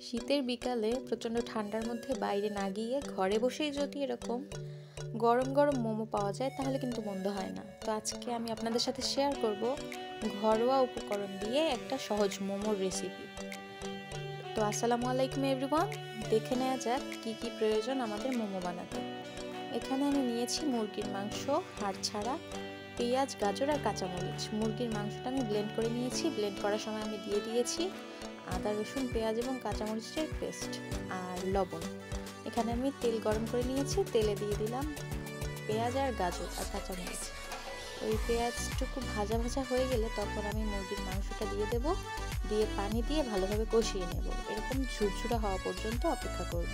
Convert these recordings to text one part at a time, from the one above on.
শীতের বিকালে প্রচণ্ড ঠান্ডার মধ্যে বাইরে না গিয়ে ঘরে বসেই যদি এরকম গরম গরম মোমো পাওয়া যায় তাহলে কিন্তু মন্দ হয় না। তো আজকে আমি আপনাদের সাথে শেয়ার করব ঘরোয়া উপকরণ দিয়ে একটা সহজ মোমোর রেসিপি। তো আসসালামু আলাইকুম এভরিওয়ান, দেখে নেওয়া যাক কি কি প্রয়োজন আমাদের মোমো বানাতে। এখানে আমি নিয়েছি মুরগির মাংস, হাড় ছাড়া, পেঁয়াজ, গাজর আর কাঁচামরিচ। মুরগির মাংসটা আমি ব্লেন্ড করে নিয়েছি। ব্লেন্ড করার সময় আমি দিয়ে দিয়েছি আদা, রসুন, পেঁয়াজ এবং কাঁচামরিচের পেস্ট আর লবণ। এখানে আমি তেল গরম করে নিয়েছি, তেলে দিয়ে দিলাম পেঁয়াজ আর গাজর আর কাঁচামরিচ। ওই পেঁয়াজটুকু ভাজা ভাজা হয়ে গেলে তখন আমি মুরগির মাংসটা দিয়ে দেব, দিয়ে পানি দিয়ে ভালোভাবে কষিয়ে নেব। এরকম ঝুরঝুরা হওয়া পর্যন্ত অপেক্ষা করব।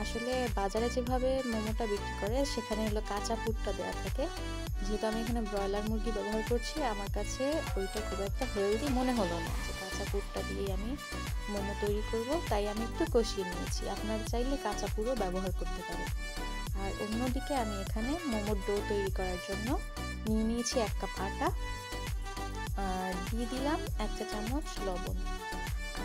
আসলে বাজারে যেভাবে মোমোটা বিক্রি করে সেখানে হলো কাঁচা পুরটা দেওয়া থাকে। যেহেতু আমি এখানে ব্রয়লার মুরগি ব্যবহার করছি, আমার কাছে ওইটা খুব একটা হেলদি মনে হলো না যে কাঁচা পুরটা দিয়ে আমি মোমো তৈরি করব, তাই আমি একটু কষিয়ে নিয়েছি। আপনারা চাইলে কাঁচা পুরও ব্যবহার করতে পারেন। আর অন্যদিকে আমি এখানে মোমোর ডো তৈরি করার জন্য নিয়ে নিয়েছি 1 কাপ আটা, আর দিয়ে দিলাম 1 চা চামচ লবণ,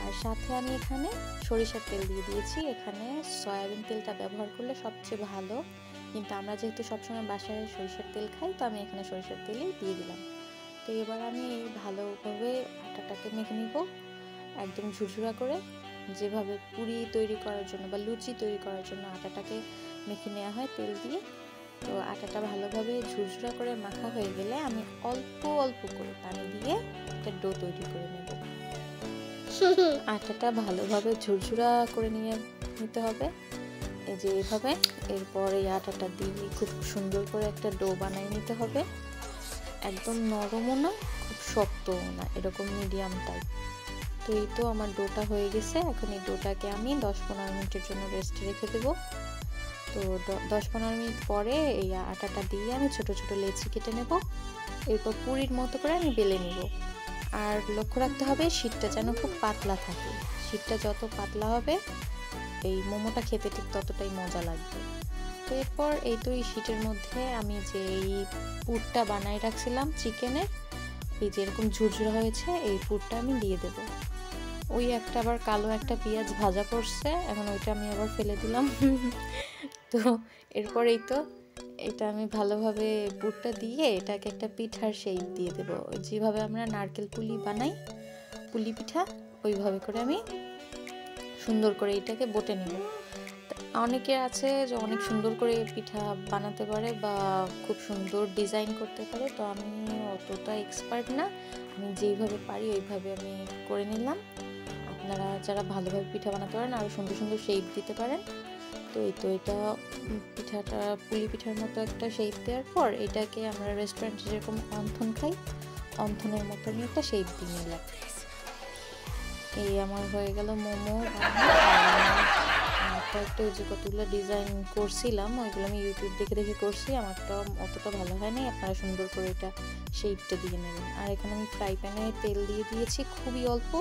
আর সাথে আমি এখানে সরিষার তেল দিয়ে দিয়েছি। এখানে সয়াবিন তেলটা ব্যবহার করলে সবচেয়ে ভালো, কিন্তু আমরা যেহেতু সবসময় বাসায় সরিষার তেল খাই, তো আমি এখানে সরিষার তেলই দিয়ে দিলাম। তো এবার আমি ভালোভাবে আটাটাকে মেখে নিব একদম ঝুরঝুরা করে, যেভাবে পুরি তৈরি করার জন্য বা লুচি তৈরি করার জন্য আটাটাকে মেখে নেওয়া হয় তেল দিয়ে। তো আটাটা ভালোভাবে ঝুরঝুরা করে মাখা হয়ে গেলে আমি অল্প অল্প করে পানি দিয়ে একটা ডো তৈরি করে নেব। আটাটা ভালোভাবে ঝুরঝুরা করে নিতে হবে, এই যে এইভাবে। এরপর এই আটাটা দিয়ে খুব সুন্দর করে একটা ডো বানিয়ে নিতে হবে। একদম নরমও না, খুব শক্তও না, এরকম মিডিয়াম টাইপ। তো এই তো আমার ডোটা হয়ে গেছে। এখন এই ডোটাকে আমি 10-15 মিনিটের জন্য রেস্টে রেখে দেবো। তো 10-15 মিনিট পরে এই আটাটা দিয়ে আমি ছোট ছোট লেচি কেটে নেব। এরপর পুরির মতো করে আমি বেলে নিব। আর লক্ষ্য রাখতে হবে শীটটা যেন খুব পাতলা থাকে। শীটটা যত পাতলা হবে এই মোমোটা খেতে ঠিক ততটাই মজা লাগবে। তো এরপর এই তো এই শীটের মধ্যে আমি যে এই পুরটা বানাই রাখছিলাম চিকেনের, এই যে এরকম ঝুরঝুরা হয়েছে, এই পুরটা আমি দিয়ে দেব। ওই একটা আবার কালো একটা পেঁয়াজ ভাজা করছে, এখন ওইটা আমি আবার ফেলে দিলাম। তো এরপর এই তো এটা আমি ভালোভাবে পুরটা দিয়ে এটাকে একটা পিঠার শেপ দিয়ে দেব। যেভাবে আমরা নারকেল পুলি বানাই, পুলি পিঠা, ওইভাবে করে আমি সুন্দর করে এটাকে বটে নেব। অনেকে আছে যে অনেক সুন্দর করে পিঠা বানাতে পারে বা খুব সুন্দর ডিজাইন করতে পারে, তো আমি অতটা এক্সপার্ট না। আমি যেইভাবে পারি ওইভাবে আমি করে নিলাম। আপনারা যারা ভালোভাবে পিঠা বানাতে পারেন আরও সুন্দর সুন্দর শেপ দিতে পারেন। তো এই তো এটা পিঠাটা পুলি পিঠার মতো একটা শেপ দেওয়ার পর এটাকে আমরা রেস্টুরেন্টে যেরকম অন্থন খাই, অন্থনের মতো আমি একটা শেপ দিয়ে নিলাম। এই আমার হয়ে গেল মোমো। একটা যে কতগুলো ডিজাইন করছিলাম ওইগুলো আমি ইউটিউব দেখে দেখে করছি, আমারটা অতটা ভালো হয় নাই। আপনারা সুন্দর করে এটা শেপটা দিয়ে নেবেন। আর এখানে আমি ফ্রাই প্যানে তেল দিয়ে দিয়েছি খুবই অল্প।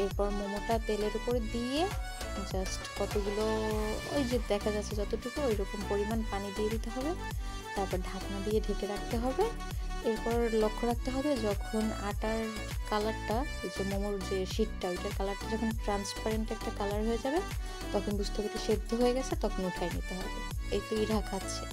এরপর মোমোটা তেলের উপরে দিয়ে জাস্ট কতগুলো, ওই যে দেখা যাচ্ছে যতটুকু, ওই রকম পরিমাণ পানি দিয়ে দিতে হবে। তারপর ঢাকনা দিয়ে ঢেকে রাখতে হবে। এরপর লক্ষ্য রাখতে হবে যখন আটার কালারটা, এই যে মোমোর যে শীটটা, ওইটার কালারটা যখন ট্রান্সপারেন্ট একটা কালার হয়ে যাবে তখন বুঝতে হবে এটা সেদ্ধ হয়ে গেছে, তখন উঠাই নিতে হবে। এই তো ইরা খাচ্ছে।